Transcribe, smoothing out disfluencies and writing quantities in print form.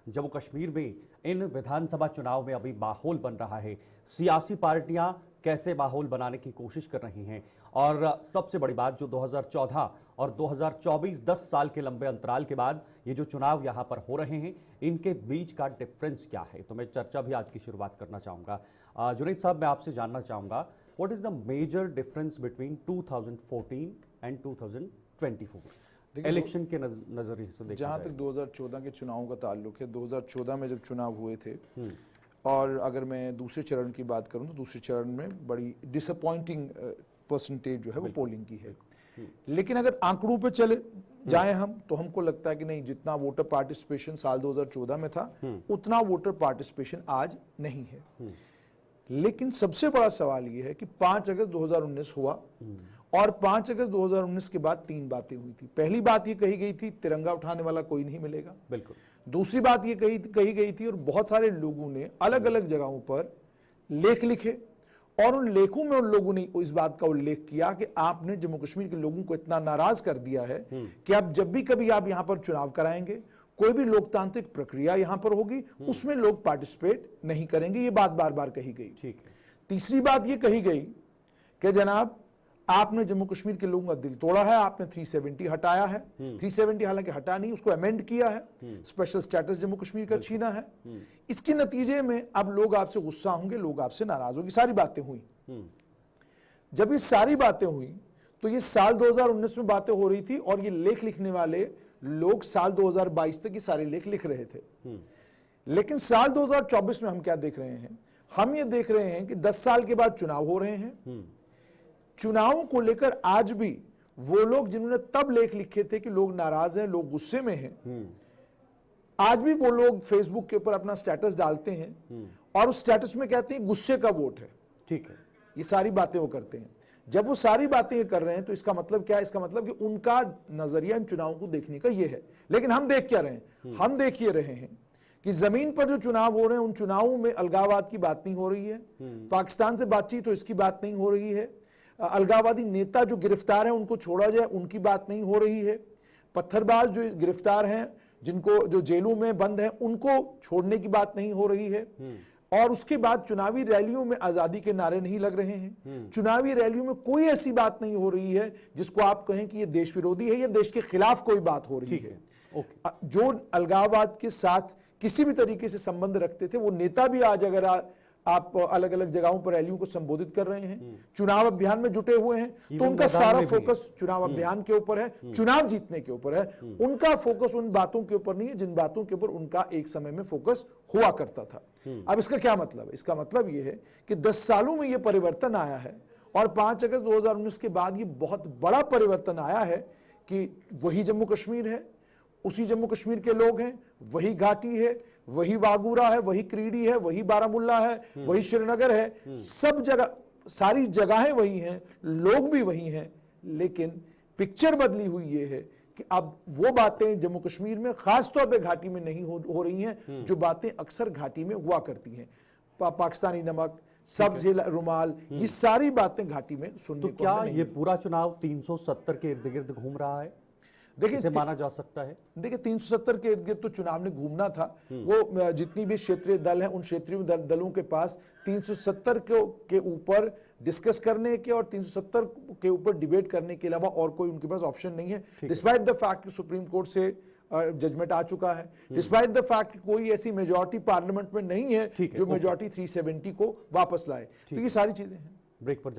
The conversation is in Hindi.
जम्मू कश्मीर में इन विधानसभा चुनाव में अभी माहौल बन रहा है। सियासी पार्टियां कैसे माहौल बनाने की कोशिश कर रही हैं और सबसे बड़ी बात जो 2014 और 2024 10 साल के लंबे अंतराल के बाद ये जो चुनाव यहां पर हो रहे हैं इनके बीच का डिफरेंस क्या है, तो मैं चर्चा भी आज की शुरुआत करना चाहूंगा। जुनैद साहब, मैं आपसे जानना चाहूंगा what is the major difference between 2014 and 2024 election के नजरिए से देखा जहां तक 2014 के चुनावों का ताल्लुक है, 2014 में जब चुनाव हुए थे और अगर मैं दूसरे चरण की बात करूं तो दूसरे चरण में बड़ी डिसअपॉइंटिंग परसेंटेज जो है वो पोलिंग की है। लेकिन अगर आंकड़ों पे चले जाएं हम तो हमको लगता है कि नहीं, जितना वोटर पार्टिसिपेशन साल 2014 में था उतना वोटर पार्टिसिपेशन आज नहीं है। लेकिन सबसे बड़ा सवाल यह है कि 5 अगस्त 2019 हुआ और 5 अगस्त 2019 के बाद 3 बातें हुई थी। पहली बात ये कही गई थी तिरंगा उठाने वाला कोई नहीं मिलेगा, बिल्कुल। दूसरी बात ये कही गई थी और बहुत सारे लोगों ने अलग अलग जगहों पर लेख लिखे और उन लेखों में उन लोगों ने इस बात का उल्लेख किया कि आपने जम्मू कश्मीर के लोगों को इतना नाराज कर दिया है कि अब जब भी कभी आप यहां पर चुनाव कराएंगे, कोई भी लोकतांत्रिक प्रक्रिया यहां पर होगी उसमें लोग पार्टिसिपेट नहीं करेंगे। ये बात बार बार कही गई। ठीक है। तीसरी बात ये कही गई कि जनाब आपने जम्मू कश्मीर के लोगों का दिल तोड़ा है, आपने 370 हटाया है। 370 हालांकि हटा नहीं, उसको अमेंड किया है, स्पेशल स्टेटस जम्मू कश्मीर का छीना है। इसके नतीजे में अब लोग आपसे गुस्सा होंगे, लोग आपसे नाराज होंगे। सारी बातें हुई। जब ये सारी बातें हुई तो ये साल 2019 में बातें हो रही थी और ये लेख लिखने वाले लोग साल 2022 तक ये सारे लेख लिख रहे थे। लेकिन साल 2024 में हम क्या देख रहे हैं? हम ये देख रहे हैं कि 10 साल के बाद चुनाव हो रहे हैं। चुनावों को लेकर आज भी वो लोग जिन्होंने तब लेख लिखे थे कि लोग नाराज हैं, लोग गुस्से में हैं, आज भी वो लोग फेसबुक के ऊपर अपना स्टेटस डालते हैं और उस स्टेटस में कहते हैं गुस्से का वोट है। ठीक है। ये सारी बातें वो करते हैं। जब वो सारी बातें कर रहे हैं तो इसका मतलब क्या है? इसका मतलब कि उनका नजरिया इन चुनावों को देखने का ये है। लेकिन हम देख क्या रहे हैं? हम देख ये रहे हैं कि जमीन पर जो चुनाव हो रहे हैं उन चुनावों में अलगाववाद की बात नहीं हो रही है, पाकिस्तान से बातचीत तो इसकी बात नहीं हो रही है, अलगाववादी नेता जो गिरफ्तार हैं उनको छोड़ा जाए उनकी बात नहीं हो रही है, पत्थरबाज जो गिरफ्तार हैं जिनको जो जेलों में बंद हैं उनको छोड़ने की बात नहीं हो रही है, और उसके बाद चुनावी रैलियों में आजादी के नारे नहीं लग रहे हैं। चुनावी रैलियों में कोई ऐसी बात नहीं हो रही है जिसको आप कहें कि ये देश विरोधी है या देश के खिलाफ कोई बात हो रही है। जो अलगाववाद के साथ किसी भी तरीके से संबंध रखते थे वो नेता भी आज अगर आप अलग अलग जगहों पर रैलियों को संबोधित कर रहे हैं, चुनाव अभियान में जुटे हुए हैं, तो उनका सारा फोकस चुनाव अभियान के ऊपर है, चुनाव जीतने के ऊपर है। उनका फोकस उन बातों के ऊपर नहीं है जिन बातों के ऊपर उनका एक समय में फोकस हुआ करता था। अब इसका क्या मतलब है? इसका मतलब यह है कि 10 सालों में यह परिवर्तन आया है और 5 अगस्त 2019 के बाद यह बहुत बड़ा परिवर्तन आया है कि वही जम्मू कश्मीर है, उसी जम्मू कश्मीर के लोग हैं, वही घाटी है, वही वागूरा है, वही क्रीडी है, वही बारामुल्ला है, वही श्रीनगर है, सब जगह सारी जगहें वही हैं, लोग भी वही हैं। लेकिन पिक्चर बदली हुई ये है कि अब वो बातें जम्मू कश्मीर में खास तौर पे घाटी में नहीं हो रही हैं जो बातें अक्सर घाटी में हुआ करती हैं। पाकिस्तानी नमक, सब्ज रुमाल, ये सारी बातें घाटी में सुनने को क्या ये पूरा चुनाव 370 के इर्द गिर्द घूम रहा है? देखिए, माना जा सकता है। देखिए 370 के इर्द गिर्द तो चुनाव ने घूमना था। वो जितनी भी क्षेत्रीय दल हैं उन क्षेत्रीय दलों के पास 370 के ऊपर डिस्कस करने के और 370 के ऊपर डिबेट करने के अलावा और कोई उनके पास ऑप्शन नहीं है। डिस्पाइट द फैक्ट कि सुप्रीम कोर्ट से जजमेंट आ चुका है, डिस्पाइट द फैक्ट कि कोई ऐसी मेजॉरिटी पार्लियामेंट में नहीं है जो मेजॉरिटी 370 को वापस लाए। तो ये सारी चीजें हैं। ब्रेक पर